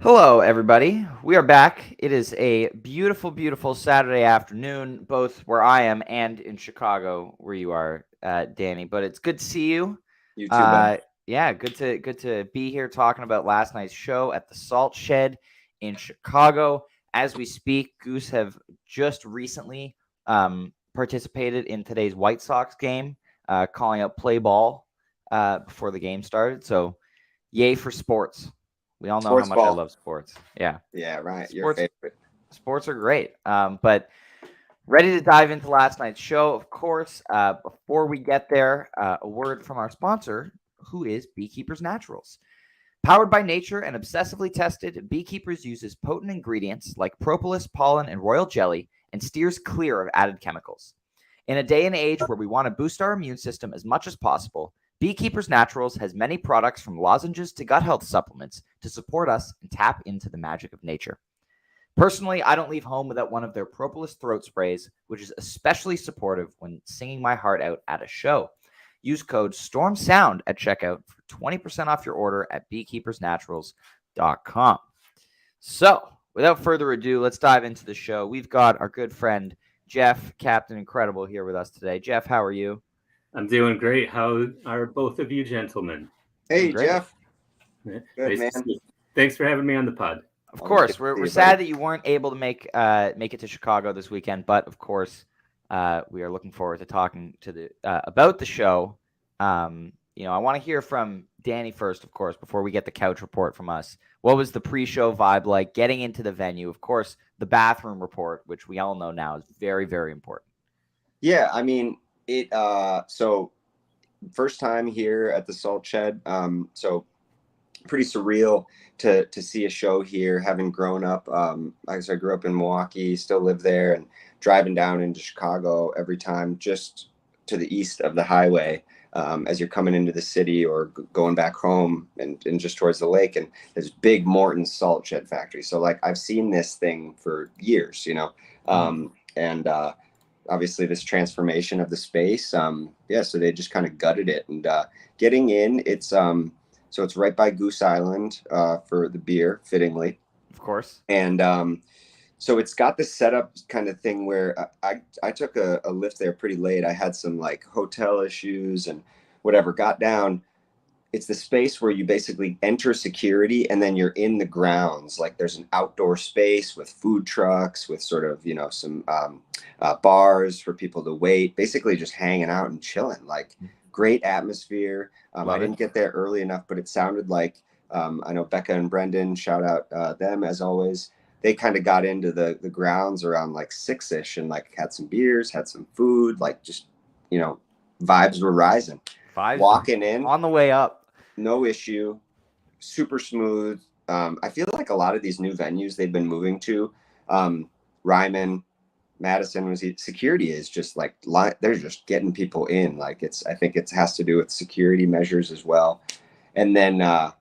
Hello, everybody. We are back. It is a beautiful, beautiful Saturday afternoon, both where I am and in Chicago, where you are, Danny. But it's good to see you. You too, bud. Yeah, good to be here talking about last night's show at the Salt Shed in Chicago. As we speak, Goose have just recently participated in today's White Sox game, calling out play ball before the game started. So, yay for sports. We all know how Sports much I ball. love sports. Yeah, Yeah, right. Your sports favorite. sports are great. But ready to dive into last night's show, of course. Before we get there, a word from our sponsor, who is Beekeepers Naturals. Powered by nature and obsessively tested, Beekeepers uses potent ingredients like propolis, pollen, and royal jelly and steers clear of added chemicals. In a day and age where we want to boost our immune system as much as possible, Beekeepers Naturals has many products from lozenges to gut health supplements to support us and tap into the magic of nature. Personally, I don't leave home without one of their propolis throat sprays, which is especially supportive when singing my heart out at a show. Use code STORMSOUND at checkout for 20% off your order at beekeepersnaturals.com. So, without further ado, let's dive into the show. We've got our good friend Jeff, Captain Incredible, here with us today. Jeff, how are you? I'm doing great. How are both of you gentlemen? Doing Hey, great. Jeff. Good, Nice to man. see you. Thanks for having me on the pod. Of Always good course, to we're, see we're you, buddy. sad that you weren't able to make it to Chicago this weekend, but of course, we are looking forward to talking to the about the show. I want to hear from Danny first, of course, before we get the couch report from us. What was the pre-show vibe like? Getting into the venue, of course, the bathroom report, which we all know now is very, very important. Yeah, I mean, so first time here at the Salt Shed. So pretty surreal to see a show here, having grown up. I guess I grew up in Milwaukee, still live there, and driving down into Chicago every time just to the east of the highway. As you're coming into the city or going back home and just towards the lake, and there's big Morton salt shed factory. So like I've seen this thing for years, and obviously this transformation of the space. Yeah, so they just kind of gutted it, and getting in, so it's right by Goose Island for the beer, fittingly, Of course. and so it's got this setup kind of thing where I took a lift there pretty late. I had some like hotel issues and whatever. Got down. It's the space where you basically enter security and then you're in the grounds. Like there's an outdoor space with food trucks, with sort of some bars for people to wait. Basically, just hanging out and chilling. Like great atmosphere. I Love it. didn't get there early enough, but it sounded like I know Becca and Brendan. Shout out them as always. They kind of got into the grounds around like 6ish and like had some beers, had some food, like just vibes were rising. Five Walking in, on the way up. no issue, super smooth. I feel like a lot of these new venues they've been moving to, Ryman, Madison, was security is just like they're just getting people in. Like I think it has to do with security measures as well. And then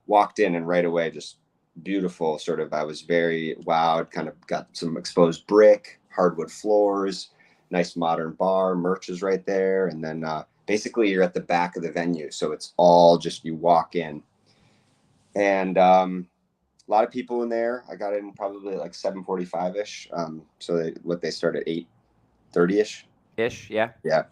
walked in and right away just beautiful. Sort of, I was very wowed. Kind of got some exposed brick, hardwood floors, nice modern bar, merch is right there, and then basically you're at the back of the venue, so it's all just you walk in, and a lot of people in there. I got in probably like 7:45 ish. So they start at 8:30 ish. Yeah. Yeah,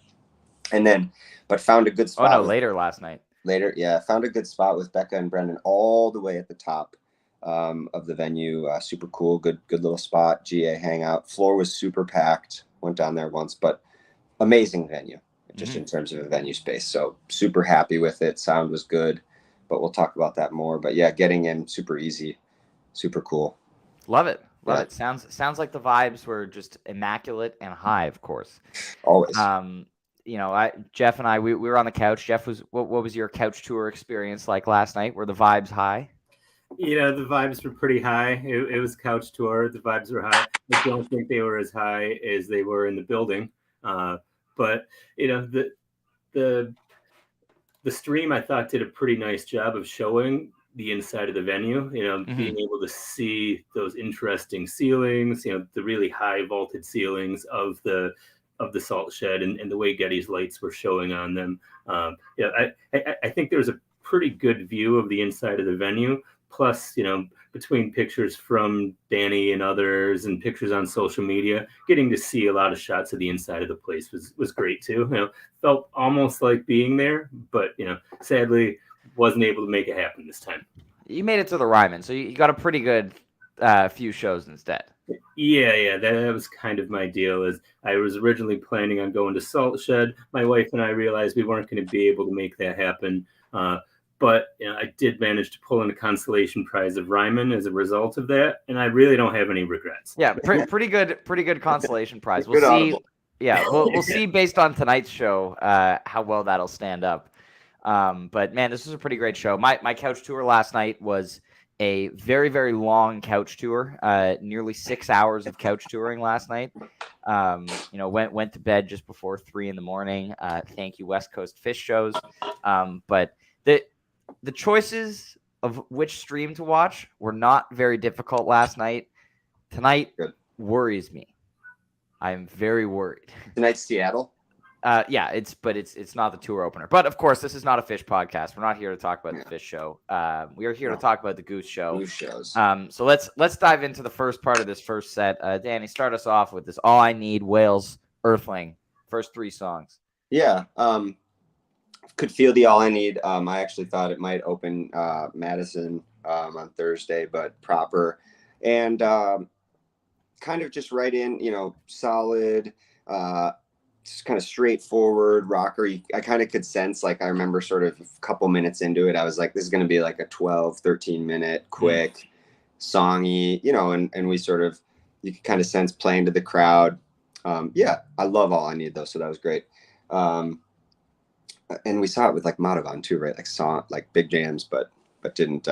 and then but found a good Oh spot no, with later last night. later. Yeah, found a good spot with Becca and Brendan all the way at the top of the venue. Super cool, good little spot. GA hangout. Floor was super packed. Went down there once, but amazing venue just in terms of a venue space. So super happy with it. Sound was good, but we'll talk about that more. But yeah, getting in super easy, super cool. Love it. Love Yeah. it. Sounds like the vibes were just immaculate and high, of course. Always. Jeff and I we were on the couch. Jeff, what was your couch tour experience like last night? Were the vibes high? The vibes were pretty high. It was couch tour. The vibes were high. I don't think they were as high as they were in the building. But the stream I thought did a pretty nice job of showing the inside of the venue. Being able to see those interesting ceilings. The really high vaulted ceilings of the salt shed and the way Getty's lights were showing on them. I think there was a pretty good view of the inside of the venue, plus, between pictures from Danny and others and pictures on social media, getting to see a lot of shots of the inside of the place was great too. Felt almost like being there, but sadly wasn't able to make it happen this time. You made it to the Ryman, so you got a pretty good few shows instead. Yeah, that was kind of my deal. Is I was originally planning on going to Salt Shed. My wife and I realized we weren't going to be able to make that happen. But I did manage to pull in a consolation prize of Ryman as a result of that, and I really don't have any regrets. Yeah, pretty good consolation prize. Good audible. Yeah, we'll see based on tonight's show how well that'll stand up. But man, this was a pretty great show. My couch tour last night was a very, very long couch tour. Nearly 6 hours of couch touring last night. Went to bed just before 3 a.m. Thank you, West Coast Fish Shows. But the choices of which stream to watch were not very difficult last night. Tonight worries me. I'm very worried. Tonight's Seattle. Yeah, it's not the tour opener. But of course, this is not a Fish podcast. We're not here to talk about the Fish show. We are here to talk about the Goose show. Goose shows. So let's dive into the first part of this first set. Danny, start us off with this All I Need, Whales, Earthling. First 3 songs. Yeah. Could feel the All I Need. I actually thought it might open Madison on Thursday, but proper and kind of just right in, solid, just kind of straightforward rocker. I kind of could sense, like, I remember sort of a couple minutes into it, I was like, this is going to be like a 12, 13 minute quick songy, and we sort of, you could kind of sense playing to the crowd. Yeah, I love All I Need though. So that was great. And we saw it with like Madhavan too, right? Like saw like big jams, but didn't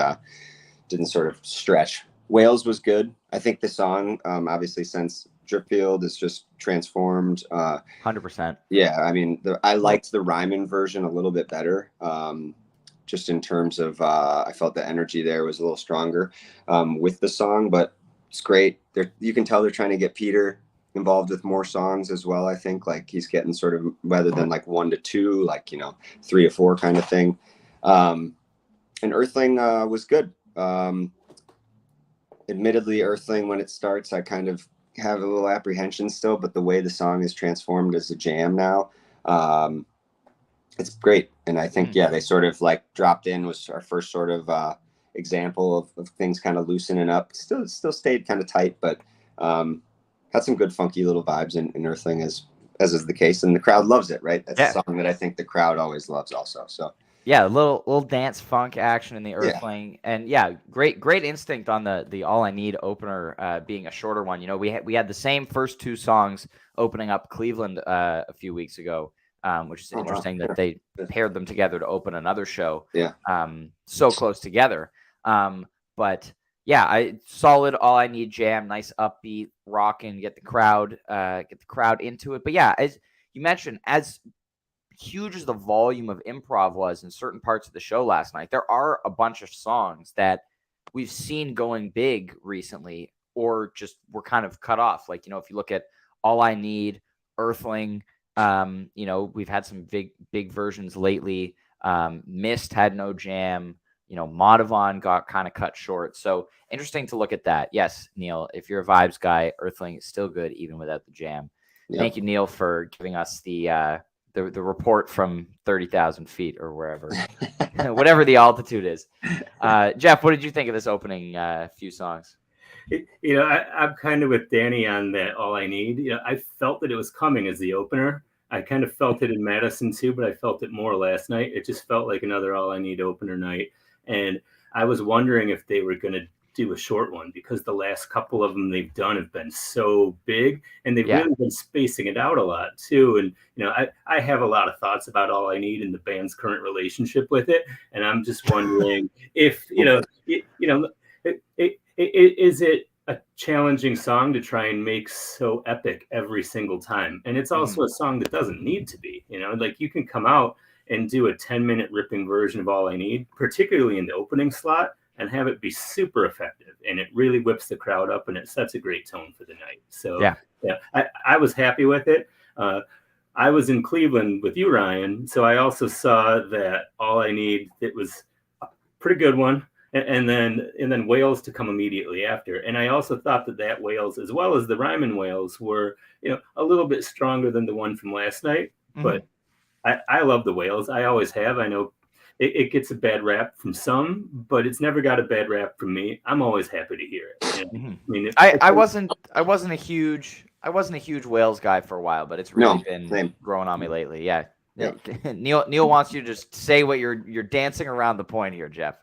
sort of stretch. Whales was good. I think the song, obviously since Dripfield is just transformed. 100%. Yeah, I mean, I liked the Ryman version a little bit better. Just in terms of, I felt the energy there was a little stronger with the song, but it's great. You can tell they're trying to get Peter involved with more songs as well. I think like he's getting sort of, rather than like 1 to 2, like 3 to 4 kind of thing. And Earthling was good. Admittedly, Earthling, when it starts, I kind of have a little apprehension still, but the way the song is transformed as a jam now, it's great. And I think they sort of like dropped in, was our first sort of example of things kind of loosening up. Still stayed kind of tight, but had some good funky little vibes in Earthling, as is the case, and the crowd loves it, right? That's a song that I think the crowd always loves also. So yeah, a little dance funk action in the Earthling, and great instinct on the All I Need opener being a shorter one. We had the same first 2 songs opening up Cleveland a few weeks ago, which is interesting that they paired them together to open another show. Yeah, so close together. But yeah, solid All I Need jam, nice upbeat, rocking, get the crowd into it. But yeah, as you mentioned, as huge as the volume of improv was in certain parts of the show last night, there are a bunch of songs that we've seen going big recently, or just were kind of cut off. Like, if you look at All I Need, Earthling, we've had some big versions lately. Mist had no jam. Madhavan got kind of cut short. So interesting to look at that. Yes, Neil, if you're a vibes guy, Earthling is still good even without the jam. Yep. Thank you, Neil, for giving us the report from 30,000 feet or wherever, whatever the altitude is. Jeff, what did you think of this opening few songs? I'm kind of with Danny on that All I Need. I felt that it was coming as the opener. I kind of felt it in Madison too, but I felt it more last night. It just felt like another All I Need opener night. And I was wondering if they were going to do a short one, because the last couple of them they've done have been so big, and they've really been spacing it out a lot too. And I have a lot of thoughts about All I Need and the band's current relationship with it, and I'm just wondering if is it a challenging song to try and make so epic every single time. And it's also a song that doesn't need to be, like you can come out and do a 10-minute ripping version of All I Need, particularly in the opening slot, and have it be super effective. And it really whips the crowd up, and it sets a great tone for the night. So I was happy with it. I was in Cleveland with you, Ryan. So I also saw that All I Need, it was a pretty good one. and then Wales to come immediately after. And I also thought that Wales, as well as the Ryman Wales, were a little bit stronger than the one from last night. But I love the Wales. I always have. I know it gets a bad rap from some, but it's never got a bad rap from me. I'm always happy to hear it. I mean, I wasn't a huge Wales guy for a while, but it's really been growing on me lately. Yeah. Neil wants you to just say what you're dancing around the point here, Jeff.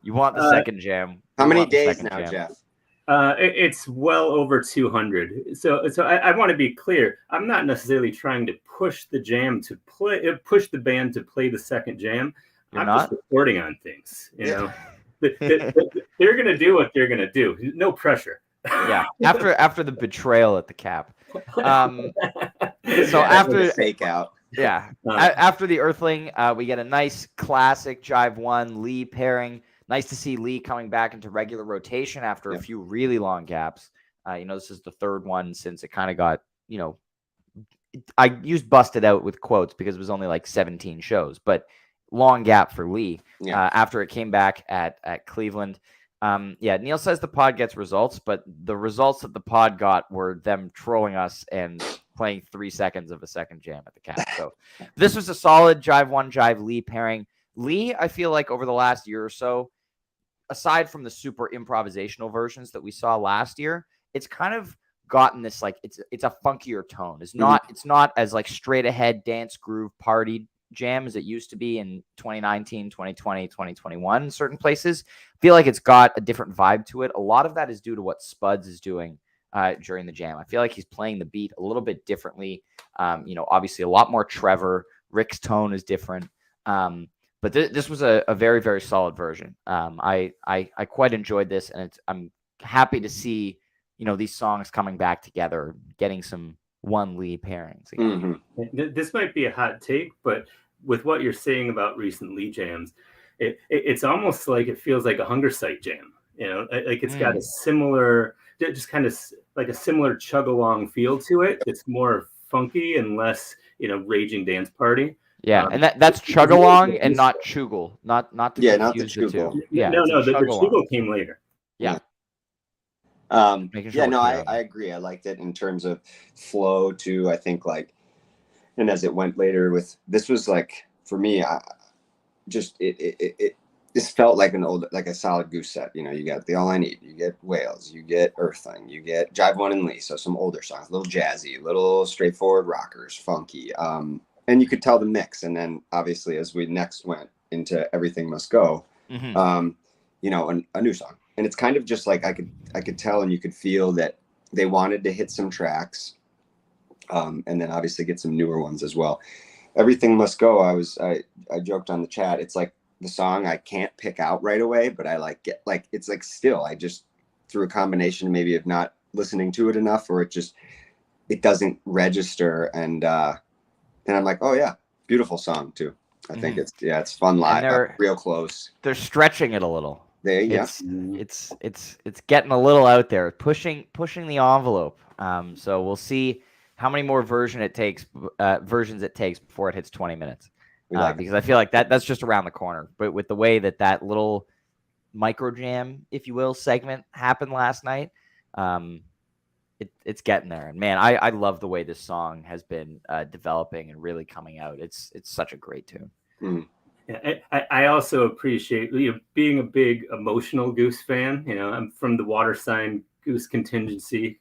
You want the second jam. How many days now, Jeff? It's well over 200. So I want to be clear. I'm not necessarily trying to push the band to play the second jam. I'm just reporting on things. They're going to do what they're going to do. No pressure. Yeah. After the betrayal at the Cap. So after the fake out. Yeah. After the Earthling, we get a nice classic Jive 1 Lee pairing. Nice to see Lee coming back into regular rotation after a few really long gaps. This is the third one since it kind of got, I used busted out with quotes because it was only like 17 shows, but long gap for Lee after it came back at Cleveland. Neil says the pod gets results, but the results that the pod got were them trolling us and playing 3 seconds of a second jam at the Cap. So this was a solid Jive 1, Jive Lee pairing. Lee, I feel like over the last year or so, aside from the super improvisational versions that we saw last year, it's kind of gotten this like it's a funkier tone. It's not as like straight ahead dance groove party jam as it used to be in 2019, 2020, 2021 in certain places. I feel like it's got a different vibe to it. A lot of that is due to what Spuds is doing during the jam. I feel like he's playing the beat a little bit differently. Obviously a lot more Trevor. Rick's tone is different. But this was a very, very solid version. I quite enjoyed this, and I'm happy to see, these songs coming back together, getting some one Lee pairings again. This might be a hot take, but with what you're saying about recent Lee jams, it's almost like it feels like a Hunger Site jam. Like it's got a similar, just kind of like a similar chug along feel to it. It's more funky and less, raging dance party. Yeah, and that's chug along and not chugal, not to confuse the two. Yeah, no, the chugal came later. Yeah. I agree. I liked it in terms of flow too. I think and as it went later with this was like for me, this felt like a solid Goose set. You got the All I Need, you get Wales, you get Earthling, you get Jive 1 and Lee. So some older songs, a little jazzy, a little straightforward rockers, funky. And you could tell the mix. And then obviously as we next went into Everything Must Go, a new song. And it's kind of just like I could tell and you could feel that they wanted to hit some tracks and then obviously get some newer ones as well. Everything Must Go. I joked on the chat. It's like the song I can't pick out right away, but I it's like still, I just through a combination maybe of not listening to it enough or it doesn't register. And I'm like, oh yeah, beautiful song too. I think it's fun live, real close. They're stretching it a little. It's getting a little out there, pushing the envelope. So we'll see how many more versions it takes before it hits 20 minutes. Because I feel like that's just around the corner. But with the way that little micro jam, if you will, segment happened last night, it's getting there. And man, I love the way this song has been developing and really coming out. It's such a great tune. Yeah, I also appreciate being a big emotional Goose fan. I'm from the water sign Goose contingency,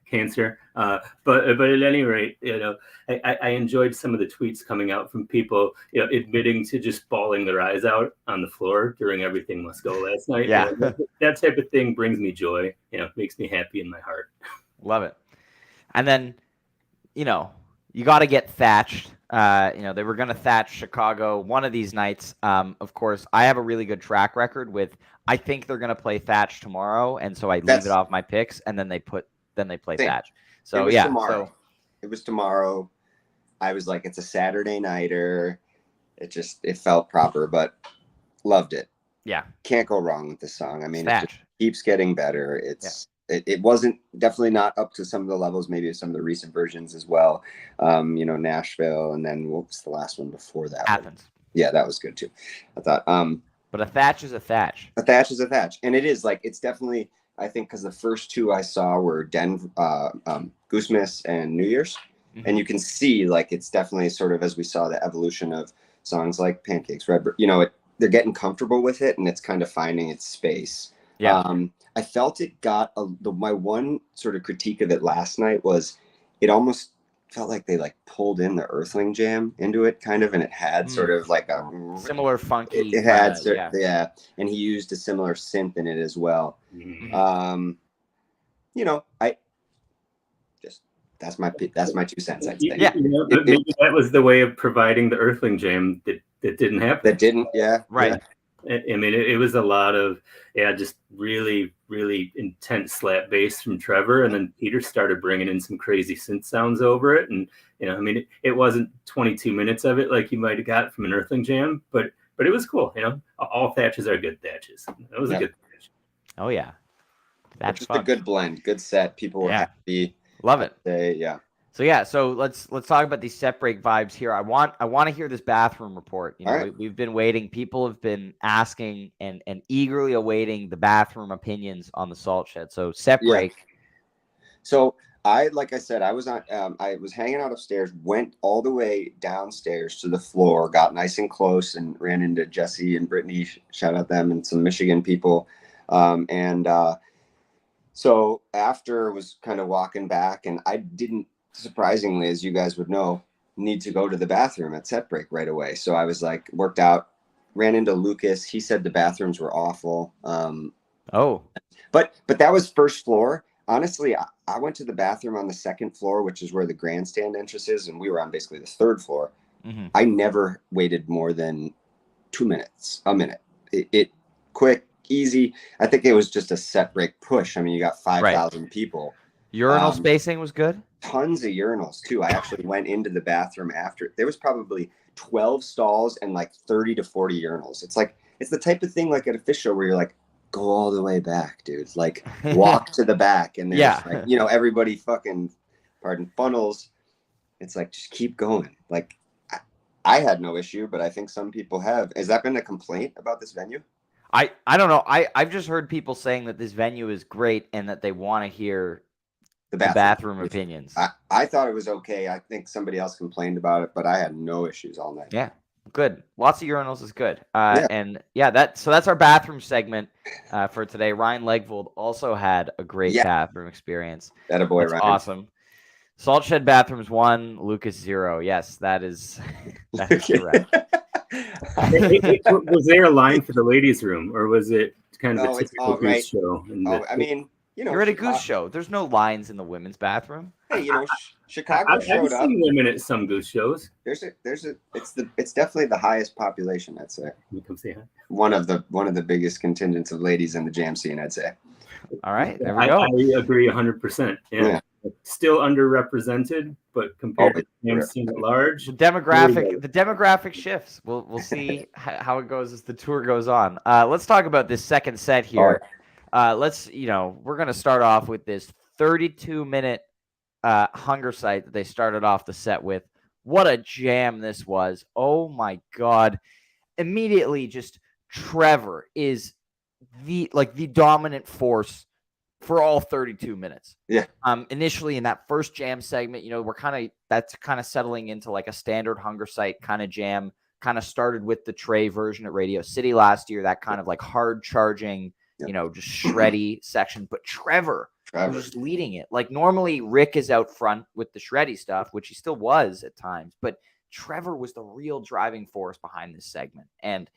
Cancer. But at any rate, I enjoyed some of the tweets coming out from people, admitting to just bawling their eyes out on the floor during Everything Must Go last night. Yeah, that type of thing brings me joy. Makes me happy in my heart. Love it. And then, you got to get thatched. They were going to thatch Chicago one of these nights. Of course, I have a really good track record with. I think they're going to play thatch tomorrow, and so I leave it off my picks, and then they play thatch. So tomorrow. It was tomorrow. I was like, it's a Saturday nighter. It felt proper, but loved it. Yeah, can't go wrong with this song. I mean, it just keeps getting better. It wasn't definitely not up to some of the levels, maybe of some of the recent versions as well. Nashville, and then what was the last one before that? Athens. Yeah, that was good too. I thought. But a thatch is a thatch. A thatch is a thatch, and it is like it's definitely. I think because the first two I saw were Goose Miss and New Year's, and you can see like it's definitely sort of as we saw the evolution of songs like Pancakes, Redbird. You know, they're getting comfortable with it, and it's kind of finding its space. Yeah. I felt it got my one sort of critique of it last night was it almost felt like they like pulled in the Earthling jam into it kind of, and it had sort of like a similar funky. It had yeah, and he used a similar synth in it as well. You know, I just that's my 2 cents. I'd say. Yeah, maybe that was the way of providing the Earthling jam that didn't happen. That didn't, yeah, right. Yeah. I mean, it was a lot of, just really, really intense slap bass from Trevor. And then Peter started bringing in some crazy synth sounds over it. And, I mean, it wasn't 22 minutes of it like you might have got from an Earthling jam, but it was cool. All thatches are good thatches. That was a good thatch. Oh, yeah. That's just a good blend, good set. People were happy. Love it. Yeah. So let's talk about these set break vibes here. I want to hear this bathroom report. We've been waiting. People have been asking and eagerly awaiting the bathroom opinions on the Salt Shed. So set break. So like I said, I was hanging out upstairs, went all the way downstairs to the floor, got nice and close, and ran into Jesse and Brittany. Shout out them and some Michigan people, so after was kind of walking back, and I didn't. Surprisingly, as you guys would know, need to go to the bathroom at set break right away. So I was like, worked out, ran into Lucas. He said the bathrooms were awful. But that was first floor. Honestly, I went to the bathroom on the second floor, which is where the grandstand entrance is, and we were on basically the third floor. I never waited more than 2 minutes, a minute. It quick, easy. I think it was just a set break push. I mean, you got 5,000 people. Urinal spacing was good. Tons of urinals too. I actually went into the bathroom after. There was probably 12 stalls and like 30 to 40 urinals. It's the type of thing like at a fish show where you're like, go all the way back, dude. Like walk to the back, and there's like, everybody fucking, pardon, funnels. It's like just keep going. Like I had no issue, but I think some people have. Has that been a complaint about this venue? I don't know. I've just heard people saying that this venue is great and that they want to hear the bathroom opinions. I thought it was okay. I think somebody else complained about it, but I had no issues all night. Yeah, good. Lots of urinals is good. And that's our bathroom segment for today. Ryan Legvold also had a great bathroom experience. That boy, Ryan. Awesome. Salt Shed bathrooms 1, Lucas 0. Yes, that is correct. Was there a line for the ladies' room, or was it kind of a typical Goose show? I mean, you're at a Goose show. There's no lines in the women's bathroom. Hey, Chicago showed up. I've seen women at some Goose shows. It's definitely the highest population, I'd say. You come say hi. One of the biggest contingents of ladies in the jam scene, I'd say. All right, there we go. I agree 100%. Yeah. Still underrepresented, but compared to the jam scene at large, the demographic shifts. We'll see how it goes as the tour goes on. Let's talk about this second set here. We're going to start off with this 32-minute hunger site that they started off the set with. What a jam this was. Oh my God. Immediately just Trevor is the dominant force for all 32 minutes. Yeah. Initially in that first jam segment, that's kind of settling into like a standard hunger site kind of jam. Kind of started with the Trey version at Radio City last year, that kind of like hard charging, just shreddy section. But Trevor was just leading it. Like normally Rick is out front with the shreddy stuff, which he still was at times, but Trevor was the real driving force behind this segment. And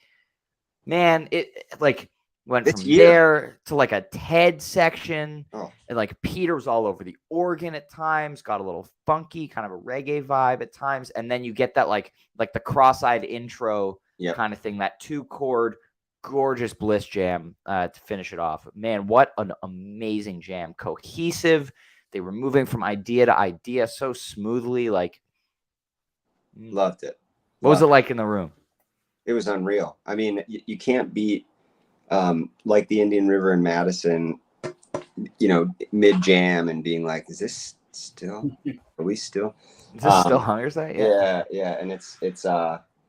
man, it like went from there to like a TED section, and like Peter was all over the organ at times, got a little funky, kind of a reggae vibe at times, and then you get that like the cross-eyed intro kind of thing, that 2-chord gorgeous bliss jam to finish it off. Man, what an amazing jam! Cohesive. They were moving from idea to idea so smoothly. Like, loved it. What was it like in the room? It was unreal. I mean, you can't beat. Like the Indian River in Madison, mid jam and being like, is this still? Are we still? Is this still Hunger Site? Yeah. And it's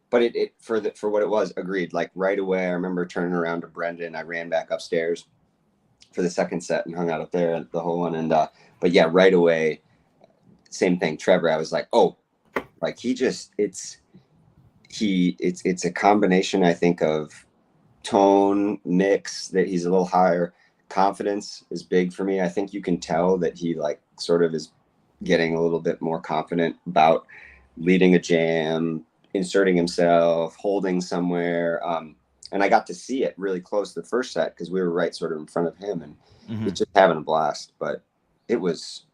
but it for what it was, agreed. Like right away, I remember turning around to Brendan. I ran back upstairs for the second set and hung out up there the whole one. And but yeah, right away, same thing. Trevor, I was like, oh, like it's a combination, I think, of tone, mix, that he's a little higher. Confidence is big for me. I think you can tell that he like sort of is getting a little bit more confident about leading a jam, inserting himself, holding somewhere. And I got to see it really close the first set because we were right sort of in front of him, and he's just having a blast. But it was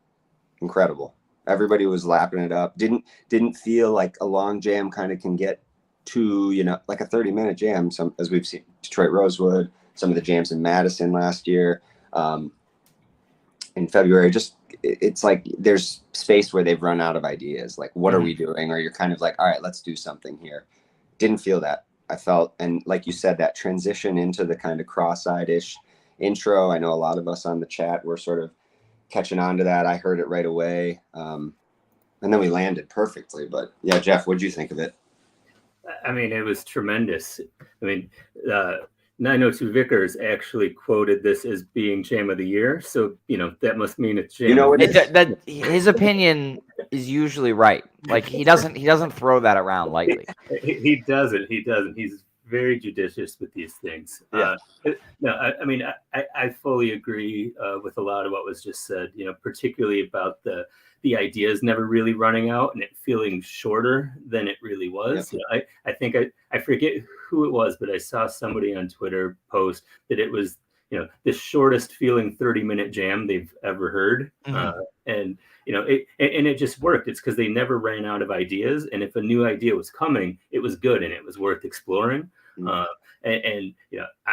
incredible. Everybody was lapping it up. Didn't feel like a long jam kind of can get to, like a 30-minute jam. Some, as we've seen, Detroit Rosewood, some of the jams in Madison last year, in February, just it's like there's space where they've run out of ideas. Like, what are we doing? Or you're kind of like, all right, let's do something here. Didn't feel that. I felt, and like you said, that transition into the kind of cross-eyed-ish intro. I know a lot of us on the chat were sort of catching on to that. I heard it right away. And then we landed perfectly. But yeah, Jeff, what'd you think of it? I mean, it was tremendous. I mean, 902 Vickers actually quoted this as being Jam of the Year. So, that must mean it's Jam. That his opinion is usually right. Like he doesn't throw that around lightly. He doesn't. He's very judicious with these things. Yeah. I fully agree with a lot of what was just said, particularly about the ideas never really running out and it feeling shorter than it really was. Yep. I think I forget who it was, but I saw somebody on Twitter post that it was, the shortest feeling 30-minute jam they've ever heard. And it just worked. It's because they never ran out of ideas. And if a new idea was coming, it was good and it was worth exploring. I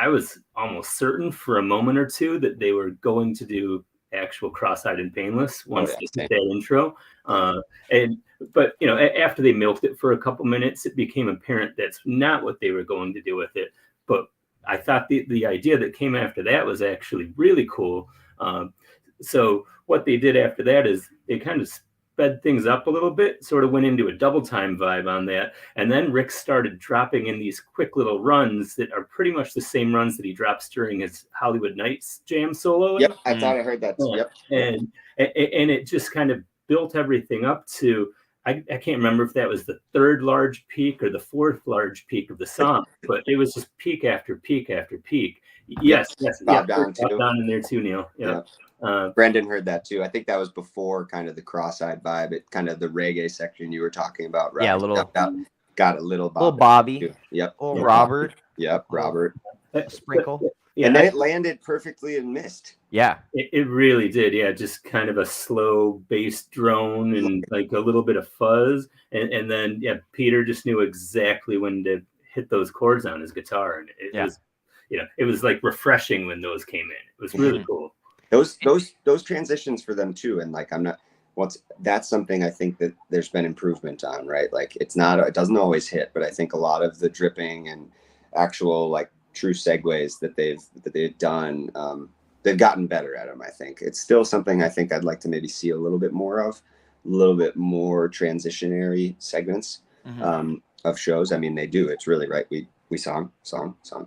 was almost certain for a moment or two that they were going to do actual Cross-Eyed and Painless once they did that intro. But after they milked it for a couple minutes, it became apparent that's not what they were going to do with it. But I thought the idea that came after that was actually really cool. So what they did after that is they kind of sped things up a little bit, sort of went into a double time vibe on that. And then Rick started dropping in these quick little runs that are pretty much the same runs that he drops during his Hollywood Nights jam solo. Yep, I thought I heard that. Yep. And it just kind of built everything up to, I can't remember if that was the third large peak or the fourth large peak of the song, but it was just peak after peak after peak. Yes. Bob down in there too, Neil. Yeah. Brendan heard that too. I think that was before kind of the cross-eyed vibe. It kind of the reggae section you were talking about, right? Yeah, a little got a little Bobby. Too. Yep. Little Robert. Yep, Robert. Sprinkle. Yeah, and then it landed perfectly and missed. Yeah. It really did. Yeah, just kind of a slow bass drone and like a little bit of fuzz. And then Peter just knew exactly when to hit those chords on his guitar. And it was, it was like refreshing when those came in. It was really cool. Those transitions for them too, and like that's something I think that there's been improvement on, right? Like it doesn't always hit, but I think a lot of the dripping and actual like true segues that they've done, they've gotten better at them. I think it's still something I think I'd like to maybe see a little bit more of, a little bit more transitionary segments of shows. I mean, they do. It's really right. We song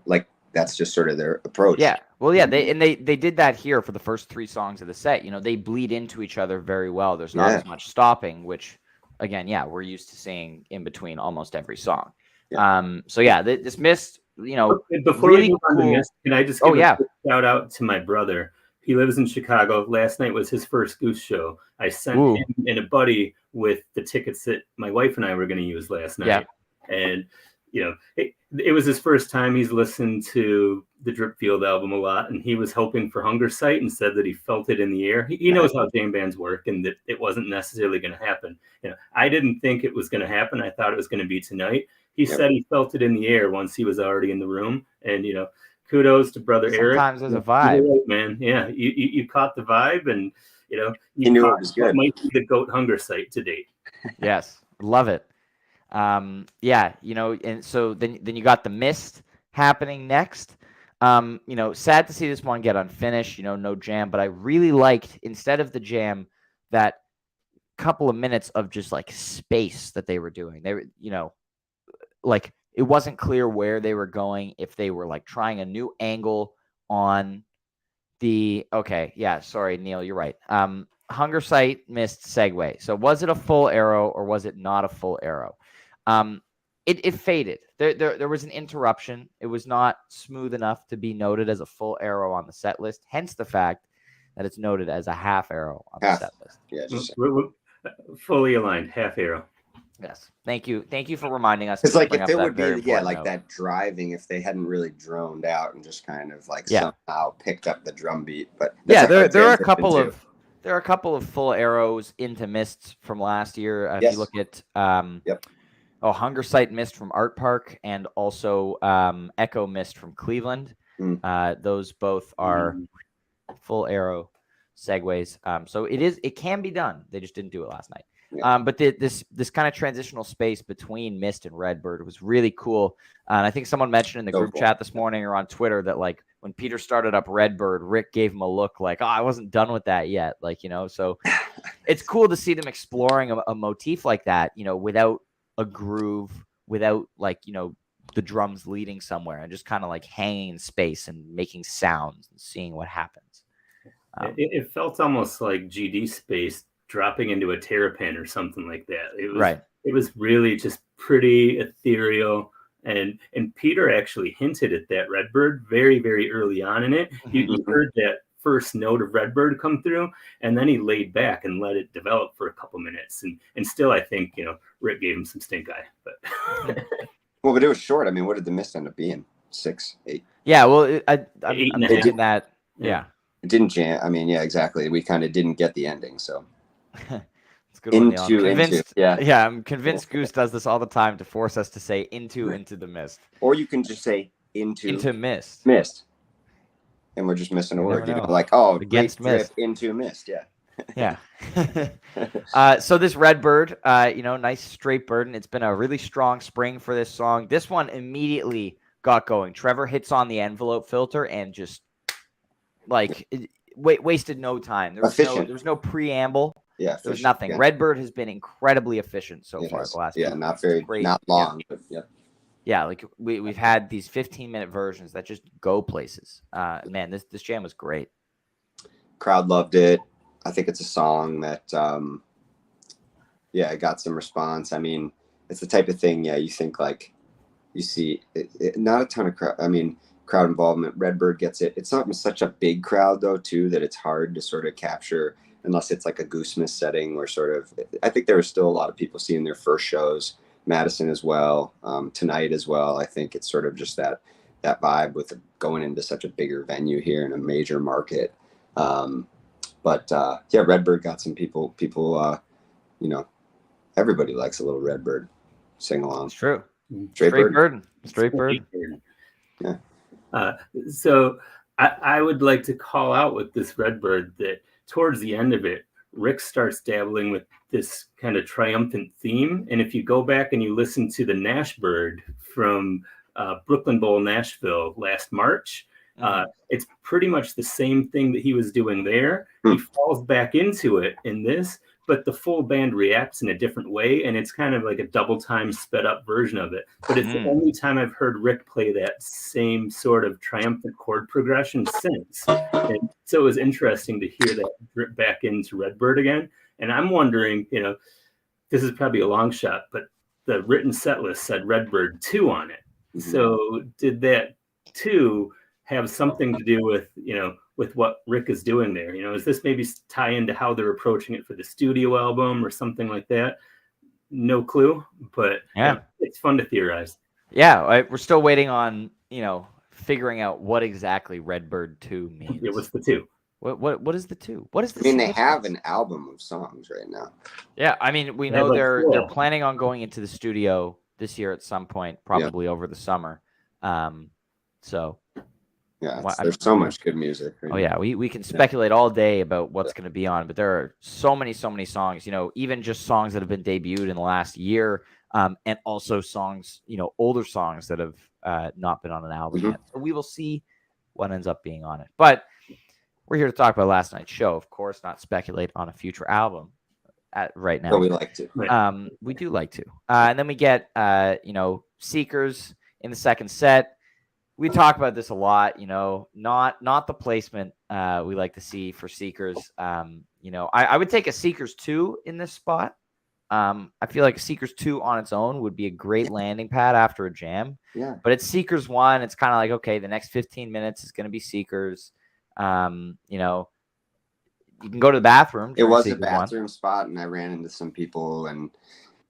like. That's just sort of their approach. Yeah. Well, yeah, they did that here for the first 3 songs of the set. They bleed into each other very well. There's not as much stopping, which again, we're used to seeing in between almost every song. Yeah. This Mist, before really we move on to Mist, can I just give a quick shout out to my brother? He lives in Chicago. Last night was his first Goose show. I sent him and a buddy with the tickets that my wife and I were going to use last night. Yeah. And it was his first time. He's listened to the Dripfield album a lot, and he was hoping for Hunger Sight and said that he felt it in the air. He knows how jam bands work and that it wasn't necessarily going to happen. I didn't think it was going to happen. I thought it was going to be tonight. He said he felt it in the air once he was already in the room. And, kudos to brother Eric. Sometimes there's a vibe. Right, man. Yeah, you caught the vibe, and, you knew it was good. It might be the GOAT Hunger Sight to date. Yes, love it. And so then you got the Mist happening next. Sad to see this one get unfinished, no jam, but I really liked, instead of the jam, that couple of minutes of just like space that they were doing. They were, like it wasn't clear where they were going, if they were like trying a new angle on the sorry, Neil, you're right. Hunger Sight missed segue. So was it a full arrow or was it not a full arrow? It faded. There was an interruption. It was not smooth enough to be noted as a full arrow on the set list, hence the fact that it's noted as a half arrow on the set list. Yeah, just We're fully aligned, half arrow. Yes. Thank you for reminding us. Because like if it would be like that driving, if they hadn't really droned out and just kind of like somehow picked up the drum beat. But yeah, there are a couple of full arrows into mists from last year. If you look at Hunger Sight missed from Art Park and also Echo missed from Cleveland. Those both are full arrow segues. So it can be done. They just didn't do it last night. Yeah. But this kind of transitional space between Mist and Redbird was really cool. And I think someone mentioned in the group chat this morning or on Twitter that like when Peter started up Redbird, Rick gave him a look like, I wasn't done with that yet. Like, so it's cool to see them exploring a motif like that, without a groove, without like, the drums leading somewhere and just kind of like hanging in space and making sounds and seeing what happens. It felt almost like GD space dropping into a terrapin or something like that. It was really just pretty ethereal. And Peter actually hinted at that Redbird very, very early on in it. You heard that first note of Redbird come through, and then he laid back and let it develop for a couple minutes. And still, I think, Rick gave him some stink eye. But well, but it was short. I mean, what did the Mist end up being? 6, 8? Yeah, well, I'm thinking that, yeah. It didn't jam. I mean, yeah, exactly. We kind of didn't get the ending, so. It's good I'm convinced Goose does this all the time to force us to say into the mist. Or you can just say into mist. Mist. And we're just missing a word. Like, against mist. Into mist, yeah. Yeah. So this Redbird, nice straight burden. It's been a really strong spring for this song. This one immediately got going. Trevor hits on the envelope filter and just like wasted no time. There was no preamble. Yeah, there's nothing. Yeah. Redbird has been incredibly efficient so far. The last not long, but yeah. Like we've had these 15-minute versions that just go places. Man, this jam was great. Crowd loved it. I think it's a song that it got some response. I mean, it's the type of thing. Yeah, you think like you see not a ton of crowd. I mean, crowd involvement. Redbird gets it. It's not such a big crowd though, too, that it's hard to sort of capture. Unless it's like a Goose Miss setting where sort of, I think there were still a lot of people seeing their first shows, Madison as well, tonight as well. I think it's sort of just that vibe with going into such a bigger venue here in a major market. Redbird got some people, everybody likes a little Redbird sing along. It's true. Straight burden. Yeah. So I would like to call out with this Redbird that towards the end of it, Rick starts dabbling with this kind of triumphant theme. And if you go back and you listen to the Nashbird from Brooklyn Bowl, Nashville last March, it's pretty much the same thing that he was doing there. He falls back into it in this, but the full band reacts in a different way. And it's kind of like a double time sped up version of it. But it's the only time I've heard Rick play that same sort of triumphant chord progression since. And so it was interesting to hear that drip back into Redbird again. And I'm wondering, this is probably a long shot, but the written set list said Redbird 2 on it. So did that 2 have something to do with, with what Rick is doing there? Is this maybe tie into how they're approaching it for the studio album or something like that? No clue, but it's fun to theorize. Yeah, we're still waiting on, figuring out what exactly Redbird 2 means. Yeah, what's the 2? What is the 2? What is the? I mean, they have an album of songs right now. Yeah, I mean, we know they're planning on going into the studio this year at some point, probably over the summer. So. Yeah, there's so much good music. Right? Oh yeah, we can speculate all day about what's going to be on, but there are so many songs. Even just songs that have been debuted in the last year, and also songs, older songs that have not been on an album yet. So we will see what ends up being on it. But we're here to talk about last night's show, of course, not speculate on a future album right now. But we like to. We do like to. And then we get, Seekers in the second set. We talk about this a lot, not the placement we like to see for Seekers. I would take a Seekers 2 in this spot. I feel like a Seekers 2 on its own would be a great landing pad after a jam. Yeah. But it's Seekers 1. It's kind of like, okay, the next 15 minutes is going to be Seekers. You can go to the bathroom. It was a Seekers bathroom spot, and I ran into some people, and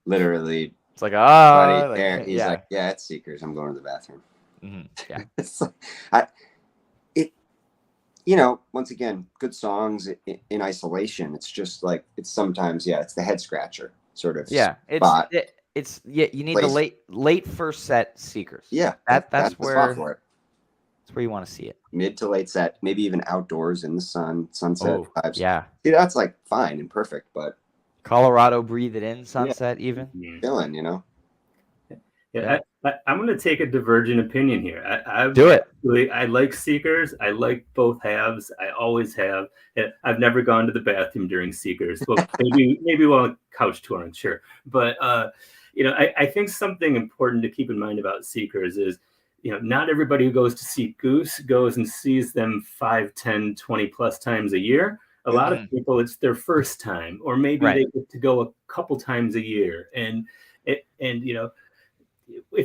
literally, it's like, buddy, like, there, he's yeah. like, yeah, it's Seekers. I'm going to the bathroom. Yeah. It's once again, good songs in isolation. It's just like, it's sometimes, it's the head scratcher sort of. Yeah. spot. You need the late first set Seekers. Yeah. That's the spot for it. That's where you want to see it. Mid to late set, maybe even outdoors in the sunset vibes. Yeah. See, that's like fine and perfect, but Colorado breathe it in sunset even. Feeling, Yeah, I'm going to take a divergent opinion here. Do it. I like Seekers. I like both halves. I always have. I've never gone to the bathroom during Seekers. Well, maybe while couch touring, sure. But I think something important to keep in mind about Seekers is, not everybody who goes to see Goose goes and sees them 5, 10, 20 plus times a year. A lot of people, it's their first time, or maybe they get to go a couple times a year. And if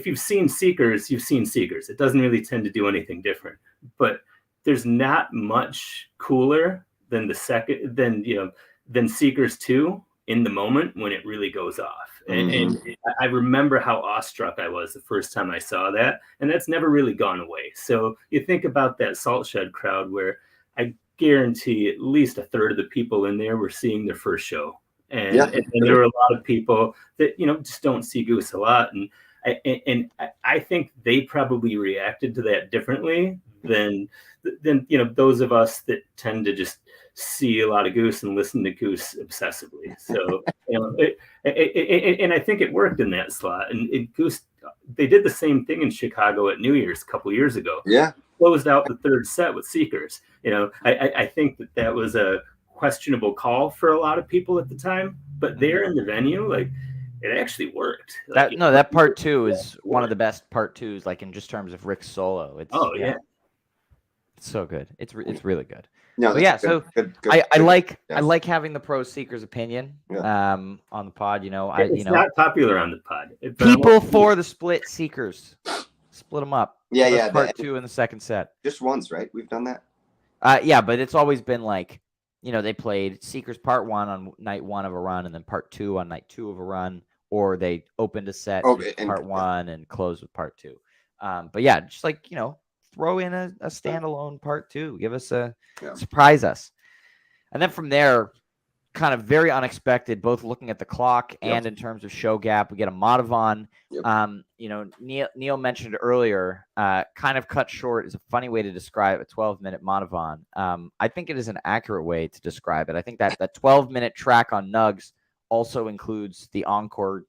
you've seen Seekers, you've seen Seekers. It doesn't really tend to do anything different. But there's not much cooler than than Seekers 2 in the moment when it really goes off. And I remember how awestruck I was the first time I saw that, and that's never really gone away. So you think about that Salt Shed crowd, where I guarantee at least a third of the people in there were seeing their first show, and there were a lot of people that just don't see Goose a lot, and I think they probably reacted to that differently than those of us that tend to just see a lot of Goose and listen to Goose obsessively. So and I think it worked in that slot. And Goose, they did the same thing in Chicago at New Year's a couple years ago. Yeah, closed out the third set with Seekers. I think that was a questionable call for a lot of people at the time, but there in the venue, like, it actually worked. That part 2 is one of the best part 2s, like in just terms of Rick's solo. It's it's so good. It's really good. No, but yeah, good, so good, I like having the pro Seekers opinion on the pod. It's not popular on the pod. People for the split Seekers, split them up. Yeah, part 2 in the second set. Just once, right? We've done that. But it's always been like, they played Seekers part 1 on night 1 of a run, and then part 2 on night 2 of a run, or they opened a set part 1 and closed with part 2. But yeah, just like, throw in a standalone part 2, give us surprise us. And then from there, kind of very unexpected, both looking at the clock and in terms of show gap, we get a Madhavan. Neil mentioned earlier, kind of cut short is a funny way to describe a 12-minute Madhavan. I think it is an accurate way to describe it. I think that 12-minute track on Nugs also includes the encore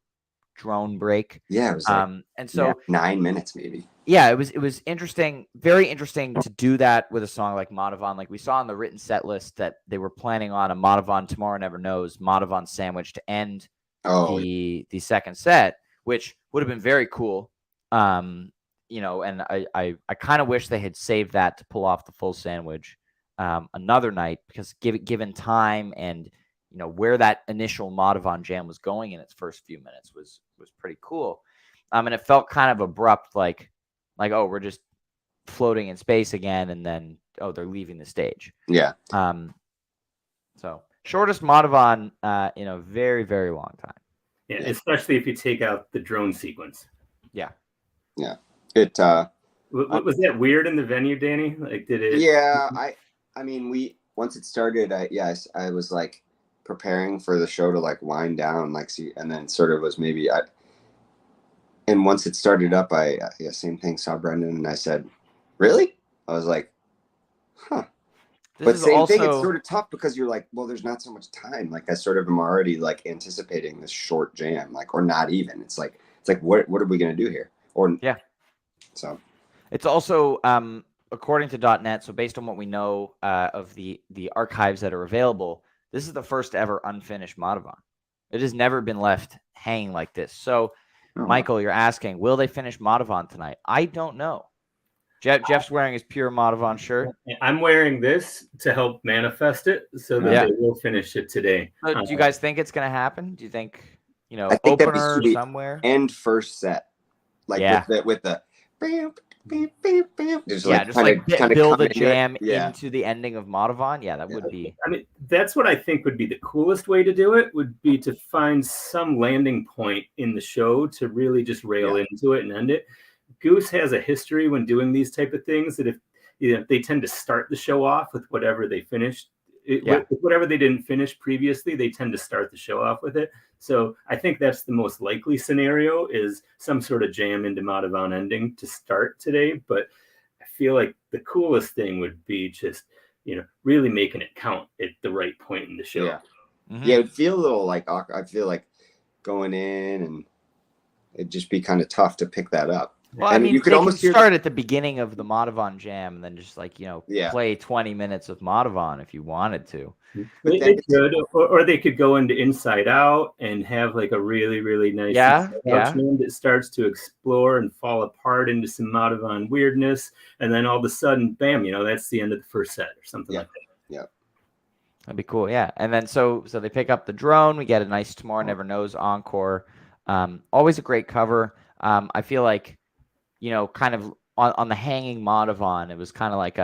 drone break. Yeah, it was and so 9 minutes maybe. Yeah, it was interesting, very interesting to do that with a song like Madhavan. Like we saw on the written set list that they were planning on a Madhavan Tomorrow Never Knows Madhavan sandwich to end the second set, which would have been very cool. And I kind of wish they had saved that to pull off the full sandwich another night, because given time and where that initial Madhavan jam was going in its first few minutes was pretty cool. And it felt kind of abrupt, like, oh, we're just floating in space again, and then, oh, they're leaving the stage. Yeah. So shortest Madhavan in a very, very long time. Yeah, especially if you take out the drone sequence. Yeah. Yeah. It was that weird in the venue, Danny? Like, did it? Yeah, I mean, once it started, I was like preparing for the show to like wind down, like and then sort of was maybe and once it started up, same thing, saw Brendan, and I said, really? I was like, huh. But same thing, it's sort of tough because you're like, well, there's not so much time. Like I sort of am already like anticipating this short jam, like, or not even. It's like what are we gonna do here? Or so it's also according to .net. So based on what we know of the archives that are available, this is the first ever unfinished Madhavan. It has never been left hanging like this. So Oh, Michael, you're asking, will they finish Madhavan tonight? I don't know. Jeff's wearing his pure Madhavan shirt. I'm wearing this to help manifest it so that Yeah. they will finish it today. So do you guys think it's going to happen? Do you think, I think that'd be opener sweet. somewhere? End first set, like Yeah. with the just just build a jam Yeah. into the ending of Madhavan. Yeah, that would be. I mean, that's what I think would be the coolest way to do it, would be to find some landing point in the show to really just rail into it and end it. Goose has a history when doing these type of things that if they tend to start the show off with whatever they finished, with whatever they didn't finish previously, they tend to start the show off with it. So I think that's the most likely scenario, is some sort of jam into Madhavan ending to start today. But I feel like the coolest thing would be just, really making it count at the right point in the show. Yeah. Mm-hmm. Yeah, it would feel a little like awkward. I feel like going in and it'd just be kind of tough to pick that up. Well, I mean, you could almost start at the beginning of the Madhavan jam and then just play 20 minutes of Madhavan if you wanted to. But they could, or they could go into Inside Out and have like a really, really nice jam that starts to explore and fall apart into some Madhavan weirdness, and then all of a sudden, bam, that's the end of the first set or something like that. Yeah. That'd be cool, yeah. And then so they pick up the drone. We get a nice Tomorrow Never Knows encore. Always a great cover. I feel like, kind of on the hanging Madhavan, it was kind of like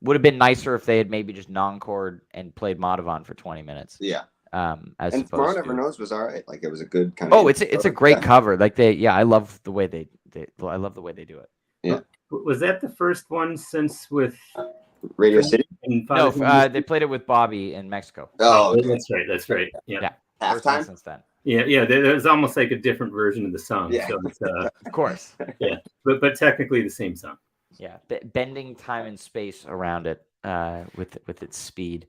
would have been nicer if they had maybe just non-chord and played Madhavan for 20 minutes. Yeah. And Tomorrow Never Knows was all right. Like, it was a good kind of. Oh, it's a great cover. Like I love the way they I love the way they do it. Yeah. Was that the first one since with Radio City? No, they played it with Bobby in Mexico. Oh, okay. That's right. Yeah. Halftime since then. Yeah. There's almost like a different version of the song. Yeah. So it's, of course. Yeah, but technically the same song. Yeah, bending time and space around it with its speed.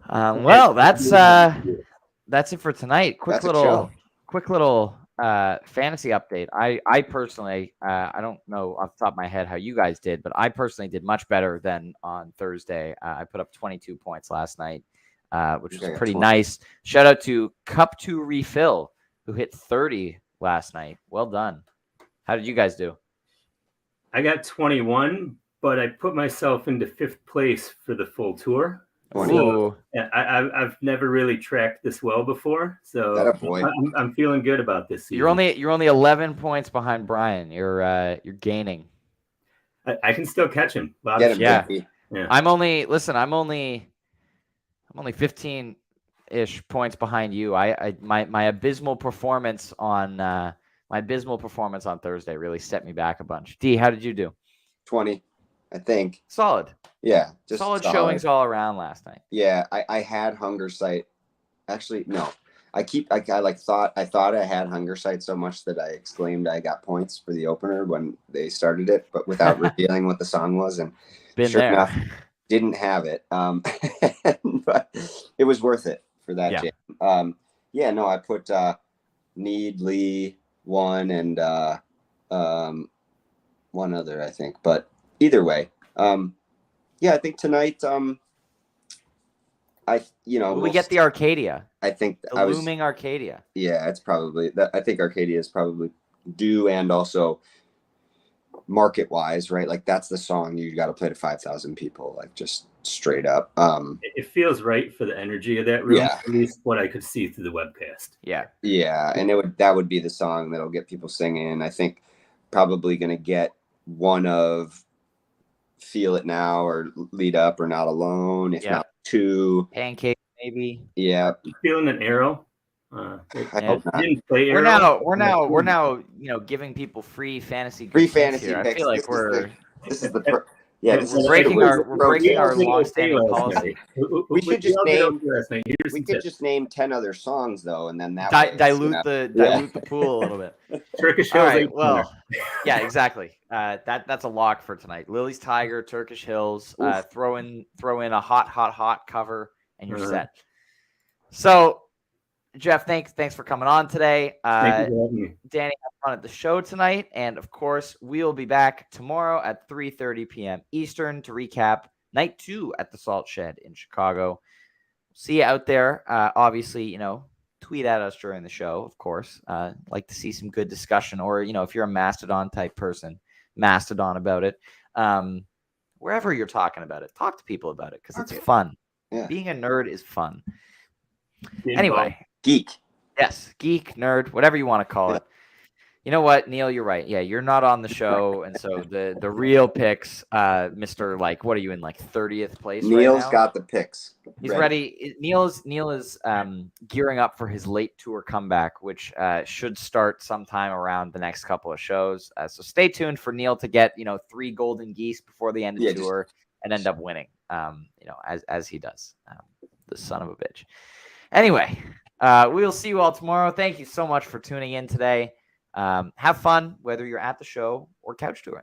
Well, that's it for tonight. Quick little fantasy update. I personally, I don't know off the top of my head how you guys did, but I personally did much better than on Thursday. I put up 22 points last night, which was pretty nice. Shout out to Cup 2 Refill, who hit 30 last night. Well done. How did you guys do? I got 21, but I put myself into 5th place for the full tour. So, I've never really tracked this well before, so I'm feeling good about this season. You're only 11 points behind Brian. You're gaining. I can still catch him. Yeah. I'm only 15-ish points behind you. My abysmal performance on Thursday really set me back a bunch. D, how did you do? 20, I think. Solid. Yeah, just solid showings all around last night. Yeah, I had Hunger Sight. Actually, no. I thought I had Hunger Sight so much that I exclaimed I got points for the opener when they started it, but without revealing what the song was, and enough, didn't have it. But it was worth it for that jam. I put Need, Lee, one, and one other, I think. But either way, I think tonight, we get the Arcadia. I think looming Arcadia. Yeah, it's probably that. I think Arcadia is probably due, and also market wise, right? Like, that's the song you got to play to 5,000 people, like, just straight up. It feels right for the energy of that room. Yeah. At least what I could see through the webcast. Yeah. Yeah, and that would be the song that'll get people singing. I think probably going to get one of Feel It Now or Lead Up or Not Alone, if not two. Pancake, maybe. Yeah. Feeling an Arrow. I hope not. We're now giving people free fantasy picks here. I feel like this is the we're breaking our long-standing policy. We could just name 10 other songs though, and then that dilute the pool a little bit. Turkish Hills. All right, well, yeah, exactly. That's a lock for tonight. Lily's Tiger, Turkish Hills. Throw in a hot cover, and you're set. So, Jeff, thanks for coming on today. Thank you for having me. Danny, have fun at the show tonight, and of course, we'll be back tomorrow at 3:30 p.m. Eastern to recap night 2 at the Salt Shed in Chicago. See you out there. Obviously, tweet at us during the show, of course. Like to see some good discussion, or if you're a Mastodon type person, Mastodon about it. Wherever you're talking about it, talk to people about it because it's fun. Yeah. Being a nerd is fun. Be Anyway, involved. Geek. yes, geek, nerd, whatever you want to call it. You know what, Neil, you're right. Yeah, you're not on the show, and so the real picks, Mr. What are you in 30th place Neil's right now? got the picks. He's ready. Neil is gearing up for his late tour comeback, which should start sometime around the next couple of shows. So stay tuned for Neil to get 3 golden geese before the end of the tour and end up winning. As he does, the son of a bitch. Anyway, we will see you all tomorrow. Thank you so much for tuning in today. Have fun, whether you're at the show or couch touring.